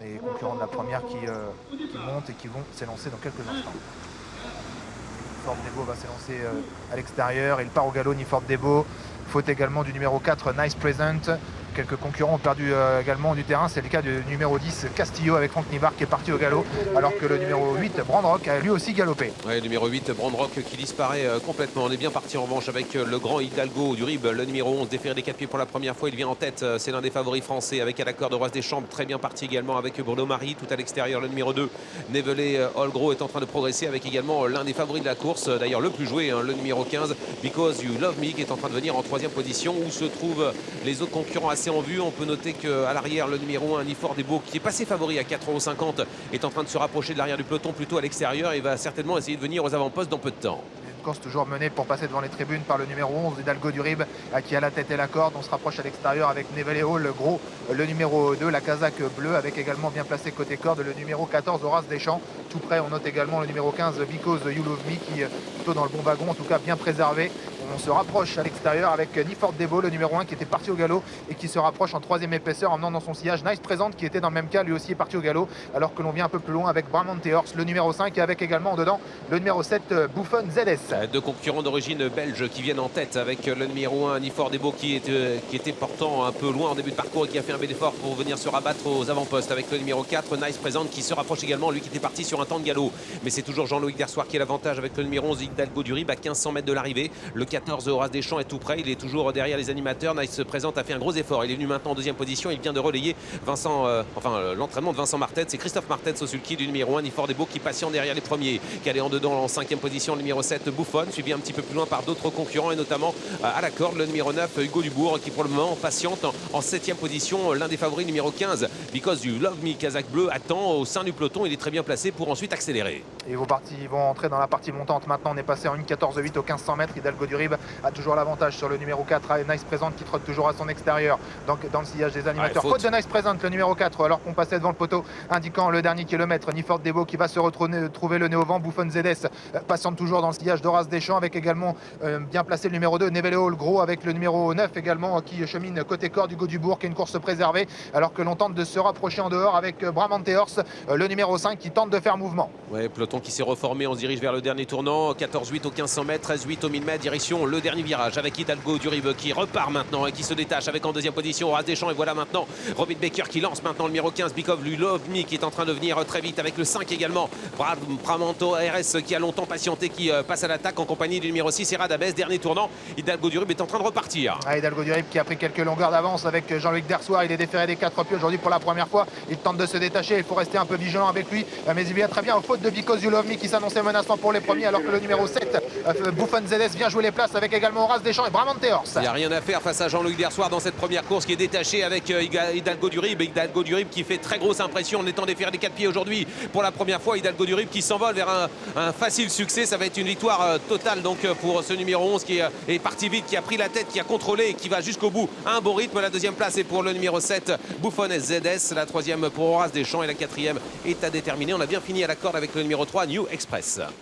et concurrents de la première qui montent et qui vont s'élancer dans quelques instants. Ford Debo va s'élancer à l'extérieur, il part au galop, Niford Debo. Faute également du numéro 4, Nice Present. Quelques concurrents ont perdu également du terrain. C'est le cas du numéro 10, Castillo, avec Franck Nivard qui est parti au galop, alors que le numéro 8, Brandrock, a lui aussi galopé. Ouais, le numéro 8, Brandrock, qui disparaît complètement. On est bien parti en revanche avec le grand Hidalgo du Rib, le numéro 11, déféré des 4 pieds pour la première fois. Il vient en tête, c'est l'un des favoris français, avec à l'accord de Roise des Champs, très bien parti également avec Bruno Marie. Tout à l'extérieur, le numéro 2, Nevelé Holgro, est en train de progresser avec également l'un des favoris de la course, d'ailleurs le plus joué, hein, le numéro 15, Because You Love Me, qui est en train de venir en 3e position, où se trouvent les autres concurrents assez en vue. On peut noter qu'à l'arrière, le numéro 1, Niford Debo, qui est passé favori à 4,50 €, est en train de se rapprocher de l'arrière du peloton, plutôt à l'extérieur, et va certainement essayer de venir aux avant-postes dans peu de temps. Une course toujours menée pour passer devant les tribunes par le numéro 11, Hidalgo du Rib, qui a la tête et la corde. On se rapproche à l'extérieur avec Neveleo, le gros, le numéro 2, la casaque bleue, avec également bien placé côté corde le numéro 14, Horace Deschamps. Tout près, on note également le numéro 15, Because You Love Me, qui est plutôt dans le bon wagon, en tout cas bien préservé. On se rapproche à l'extérieur avec Niford Debo, le numéro 1, qui était parti au galop et qui se rapproche en 3e épaisseur en menant dans son sillage Nice Present, qui était dans le même cas, lui aussi est parti au galop, alors que l'on vient un peu plus loin avec Bramante Horse, le numéro 5, et avec également en dedans le numéro 7, Buffon ZS. Deux concurrents d'origine belge qui viennent en tête, avec le numéro 1, Niford Debo, qui était portant un peu loin en début de parcours et qui a fait un bel effort pour venir se rabattre aux avant-postes, avec le numéro 4, Nice Present, qui se rapproche également, lui qui était parti sur un temps de galop. Mais c'est toujours Jean-Loïc Dersoir qui a l'avantage avec le numéro 11, Hidalgo du Rib, à 1500 mètres de l'arrivée. Le 14, Horace Deschamps, est tout près, il est toujours derrière les animateurs. Nice Present a fait un gros effort, il est venu maintenant en 2e position, il vient de relayer l'entraînement de Vincent Martens. C'est Christophe Martens au sulky du numéro 1, Niford Debo, qui patiente derrière les premiers, qui allait en dedans en 5e position, le numéro 7, Buffon, suivi un petit peu plus loin par d'autres concurrents, et notamment à la corde le numéro 9, Hugo Dubourg, qui pour le moment patiente en 7e position. L'un des favoris, numéro 15, Because You Love Me, casaque bleu, attend au sein du peloton. Il est très bien placé pour ensuite accélérer. Et ils vont entrer dans la partie montante. Maintenant, on est passé en 1,14,8 aux 1500 mètres. Hidalgo du Rib a toujours l'avantage sur le numéro 4, Nice Present, qui trotte toujours à son extérieur, donc dans le sillage des animateurs. Faute de Nice Present, le numéro 4, alors qu'on passait devant le poteau, indiquant le dernier kilomètre. Niford Debo qui va se retrouver le nez au vent. Buffon ZS patiente toujours dans le sillage d'Horace Deschamps, avec également bien placé le numéro 2, Neveleo le gros, avec le numéro 9 également, qui chemine côté corde, Hugo Dubourg, qui est une course préservée, alors que l'on tente de se rapprocher en dehors avec Bramante Horse, le numéro 5, qui tente de faire mouvement. Ouais, peloton qui s'est reformé, on se dirige vers le dernier tournant. 14,8 aux 1500 mètres, 13,8 au 1000 mètres, direction le dernier virage, avec Hidalgo du Rib qui repart maintenant et qui se détache, avec en 2e position Horace Deschamps. Et voilà maintenant Robin Baker qui lance maintenant le numéro 15, Because You Love Me, qui est en train de venir très vite, avec le 5 également, Bramante RS, qui a longtemps patienté, qui passe à l'attaque en compagnie du numéro 6, Radabès. Dernier tournant, Hidalgo du Rib est en train de repartir. Hidalgo du Rib qui a pris quelques longueurs d'avance avec Jean-Luc Dersoir. Il est déféré des 4 pieds aujourd'hui pour la première fois. Il tente de se détacher, il faut rester un peu vigilant avec lui, mais il vient très bien aux fautes de Because You Love Me, qui s'annonçait menaçant pour les premiers, alors que le numéro 7, Buffon ZS, vient jouer les places, avec également Horace Deschamps et Bramante Horse. Il n'y a rien à faire face à Jean-Luc Dersoir dans cette première course, qui est détaché avec Hidalgo du Rib. Hidalgo du Rib qui fait très grosse impression en étant déféré des 4 pieds aujourd'hui pour la première fois. Hidalgo du Rib qui s'envole vers un facile succès. Ça va être une victoire totale donc pour ce numéro 11 qui est parti vite, qui a pris la tête, qui a contrôlé et qui va jusqu'au bout à un bon rythme. La 2e place est pour le numéro 7, Buffon ZS. La 3e pour Horace Deschamps, et la 4e est à déterminer. On a bien fini à la corde avec le numéro 3, New Express.